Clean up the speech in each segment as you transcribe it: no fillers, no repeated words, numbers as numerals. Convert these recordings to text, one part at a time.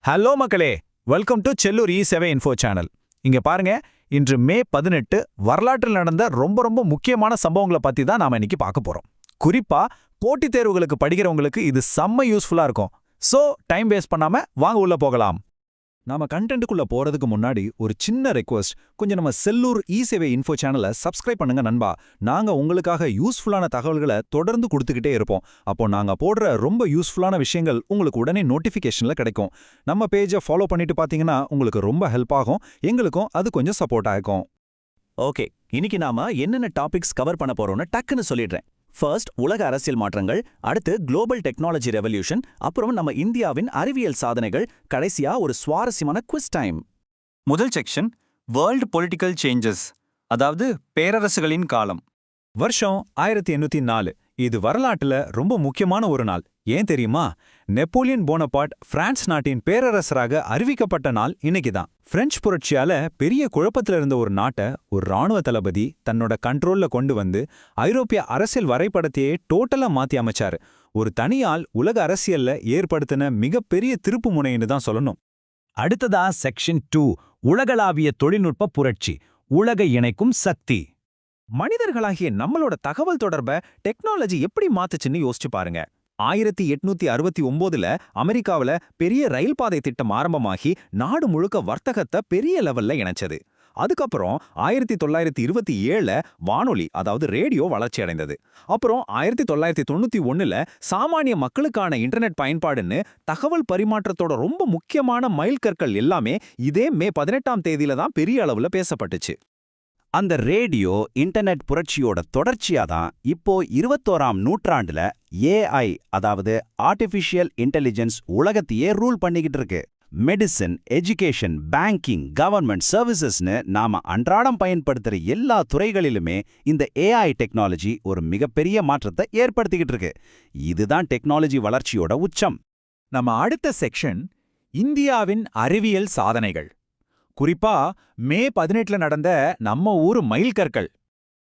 Hello மக்களே, welcome to Sellur சேவை info channel. இங்க பாருங்க, இன்று மே 18 வரலாற்றில் நடந்த ரொம்ப முக்கியமான சம்பவங்களை பத்தி தான் நாம இன்னைக்கு பார்க்க போறோம். குறிப்பா போட்டித் தேர்வுகளுக்கு படிக்கிறவங்களுக்கு இது செம்ம யூஸ்ஃபுல்லா இருக்கும். சோ டைம் வேஸ்ட் பண்ணாம வாங்க உள்ள போகலாம். நாம கண்டென்ட்டுக்குள்ள போறதுக்கு முன்னாடி ஒரு சின்ன ரெக்வெஸ்ட், கொஞ்சம் நம்ம செல்லூர் சேவை இன்ஃபோ சேனலை சப்ஸ்கிரைப் பண்ணுங்க நண்பா. நாங்க உங்களுக்காக யூஸ்ஃபுல்லான தகவல்களை தொடர்ந்து கொடுத்துக்கிட்டே இருப்போம். அப்போ நாங்க போடுற ரொம்ப யூஸ்ஃபுல்லான விஷயங்கள் உங்களுக்கு உடனே நோட்டிஃபிகேஷன்ல கிடைக்கும். நம்ம பேஜை ஃபாலோ பண்ணிட்டு பாத்தீங்கன்னா உங்களுக்கு ரொம்ப ஹெல்ப் ஆகும், எங்களுக்கும் அது கொஞ்சம் சப்போர்ட் ஆகும். ஓகே, இன்னைக்கு நாம என்னென்ன டாபிக்ஸ் கவர் பண்ண போறோம்னு டக்குன்னு சொல்லிடுறேன். ஃபர்ஸ்ட், உலக அரசியல் மாற்றங்கள். அடுத்து குளோபல் டெக்னாலஜி ரெவல்யூஷன். அப்புறம் நம்ம இந்தியாவின் அறிவியல் சாதனைகள். கடைசியா ஒரு சுவாரஸ்யமான குவிஸ் டைம். முதல் செக்ஷன், வேர்ல்ட் பொலிட்டிக்கல் சேஞ்சஸ், அதாவது பேரரசுகளின் காலம். வருஷம் 1804. இது வரலாற்றுல ரொம்ப முக்கியமான ஒரு நாள். ஏன் தெரியுமா? நெப்போலியன் போனபார்ட் பிரான்ஸ் நாட்டின் பேரரசராக அறிவிக்கப்பட்ட நாள் இன்னைக்குதான். பிரெஞ்சு புரட்சியால பெரிய குழப்பத்துல இருந்த ஒரு நாட்டை ஒரு ராணுவ தளபதி தன்னோட கண்ட்ரோல்ல கொண்டு வந்து ஐரோப்பிய அரசியல் வரைபடத்தையே டோட்டலா மாத்தி அமைச்சாரு. ஒரு தனியால் உலக அரசியல்ல ஏற்படுத்தின மிகப்பெரிய திருப்பு முனைன்னு தான் சொல்லணும். அடுத்ததா செக்ஷன் 2, உலகளாவிய தொழில்நுட்ப புரட்சி, உலக இணைக்கும் சக்தி. மனிதர்களாகிய நம்மளோட தகவல் தொடர்பை டெக்னாலஜி எப்படி மாத்துச்சுன்னு யோசிச்சு பாருங்க. 1869ல அமெரிக்காவுல பெரிய ரயில் பாதை திட்டம் ஆரம்பமாகி நாடு முழுக்க வர்த்தகத்தை பெரிய லெவல்ல இணைச்சது. அதுக்கப்புறம் 1927ல வானொலி, அதாவது ரேடியோ வளர்ச்சி அடைந்தது. அப்புறம் 1991ல சாமானிய மக்களுக்கான இன்டர்நெட் பயன்பாடுன்னு தகவல் பரிமாற்றத்தோட ரொம்ப முக்கியமான மைல்கற்கள் எல்லாமே இதே மே 18ஆம் தேதியில தான் பெரிய அளவுல பேசப்பட்டுச்சு. அந்த ரேடியோ இன்டர்நெட் புரட்சியோட தொடர்ச்சியா தான் இப்போ 21ஆம் நூற்றாண்டுல AI, அதாவது ஆர்டிஃபிஷியல் இன்டெலிஜென்ஸ், உலகத்தையே ரூல் பண்ணிக்கிட்டு இருக்கு. மெடிசின், எஜுகேஷன், பேங்கிங், கவர்மெண்ட் சர்வீசஸ்னு நாம அன்றாடம் பயன்படுத்துற எல்லா துறைகளிலுமே இந்த AI டெக்னாலஜி ஒரு மிகப்பெரிய மாற்றத்தை ஏற்படுத்திக்கிட்டு இருக்கு. இதுதான் டெக்னாலஜி வளர்ச்சியோட உச்சம். நம்ம அடுத்த செக்ஷன், இந்தியாவின் அறிவியல் சாதனைகள். குறிப்பா மே 18ல நடந்த நம்ம ஊர் மைல்கற்கள்.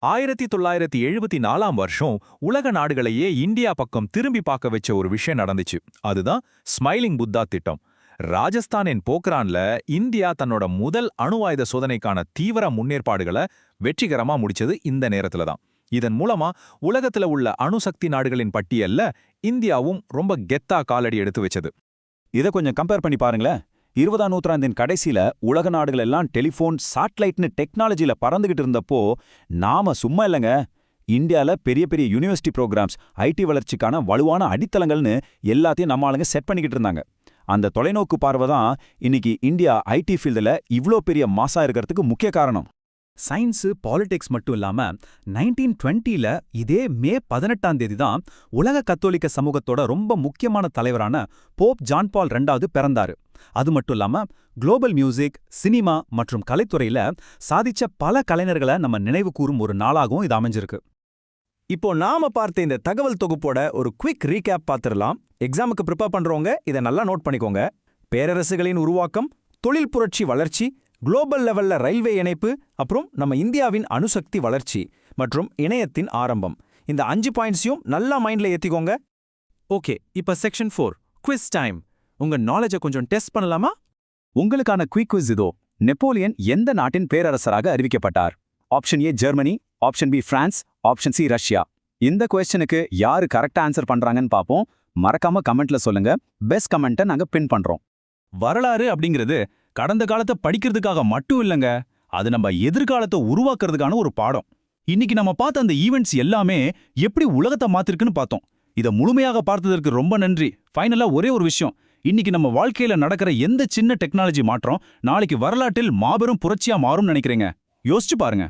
1974ஆம் வருஷம் உலக நாடுகளையே இந்தியா பக்கம் திரும்பி பார்க்க வச்ச ஒரு விஷயம் நடந்துச்சு. அதுதான் ஸ்மைலிங் புத்தா திட்டம். ராஜஸ்தானின் போக்ரான்ல இந்தியா தன்னோட முதல் அணு ஆயுத சோதனைக்கான தீவிர முன்னேற்பாடுகளை வெற்றிகரமா முடிச்சது இந்த நேரத்துல தான். இதன் மூலமா உலகத்துல உள்ள அணுசக்தி நாடுகளின் பட்டியல்ல இந்தியாவும் ரொம்ப கெத்தா காலடி எடுத்து வச்சது. இதை கொஞ்சம் கம்பேர் பண்ணி பாருங்களேன். 20ஆம் நூற்றாண்டின் கடைசியில உலக நாடுகள் எல்லாம் டெலிஃபோன், சாட்டலைட்னு டெக்னாலஜியில பறந்துகிட்டு இருந்தப்போ நாம சும்மா இல்லைங்க, இந்தியால பெரிய யூனிவர்சிட்டி ப்ரோக்ராம்ஸ், ஐடி வளர்ச்சிக்கான வலுவான அடித்தளங்கள்னு எல்லாத்தையும் நம்ம ஆளுங்க செட் பண்ணிக்கிட்டு இருந்தாங்க. அந்த தொலைநோக்கு பார்வை தான் இன்னைக்கு இந்தியா ஐடி ஃபீல்டில் இவ்ளோ பெரிய மாசா இருக்கிறதுக்கு முக்கிய காரணம். சயின்ஸு, பாலிடிக்ஸ் மட்டும் இல்லாம 1920ல இதே மே 18ஆம் தேதி தான் உலக கத்தோலிக்க சமூகத்தோட ரொம்ப முக்கியமான தலைவரான போப் ஜான் பால் II பிறந்தாரு. அது மட்டும் இல்லாம குளோபல் மியூசிக், சினிமா மற்றும் கலைத்துறையில சாதிச்ச பல கலைஞர்களை நம்ம நினைவு கூறும் ஒரு நாளாகவும் இது அமைஞ்சிருக்கு. இப்போ நாம பார்த்த இந்த தகவல் தொகுப்போட ஒரு குவிக் ரீகேப் பார்த்துடலாம். எக்ஸாமுக்கு ப்ரிப்பேர் பண்றவங்க இதை நல்லா நோட் பண்ணிக்கோங்க. பேரரசுகளின் உருவாக்கம், தொழில் புரட்சி வளர்ச்சி, குளோபல் லெவல்ல ரயில்வே இணைப்பு, அப்புறம் நம்ம இந்தியாவின் அணுசக்தி வளர்ச்சி மற்றும் இணையத்தின் ஆரம்பம். இந்த 5 பாயிண்ட்ஸையும் நல்லா மைண்ட்ல ஏத்திக்கோங்க. ஓகே, இப்ப செக்ஷன் 4, குவிஸ் டைம். உங்க நாலேஜை கொஞ்சம் டெஸ்ட் பண்ணலாமா? உங்களுக்கான குயிக் குவிஸ் இதோ. நெப்போலியன் எந்த நாட்டின் பேரரசராக அறிவிக்கப்பட்டார்? Option A Germany, option B France, option C Russia. இந்த கொஸ்டினுக்கு யாரு கரெக்டா ஆன்சர் பண்றாங்கன்னு பாப்போம். மறக்காம கமெண்ட்ல சொல்லுங்க. பெஸ்ட் கமெண்ட்டை நாங்க பின் பண்றோம். வரலாறு அப்படிங்கிறது கடந்த காலத்தை படிக்கிறதுக்காக மட்டும் இல்லைங்க, அது நம்ம எதிர்காலத்தை உருவாக்குறதுக்கான ஒரு பாடம். இன்னைக்கு நம்ம பார்த்த அந்த ஈவெண்ட்ஸ் எல்லாமே எப்படி உலகத்தை மாத்திருக்குன்னு பார்த்தோம். இதை முழுமையாக பார்த்ததற்கு ரொம்ப நன்றி. ஃபைனலா ஒரே ஒரு விஷயம், இன்னைக்கு நம்ம வாழ்க்கையில நடக்கிற எந்த சின்ன டெக்னாலஜி மாற்றம் நாளைக்கு வரலாற்றில் மாபெரும் புரட்சியா மாறும்னு நினைக்கிறேங்க. யோசிச்சு பாருங்க.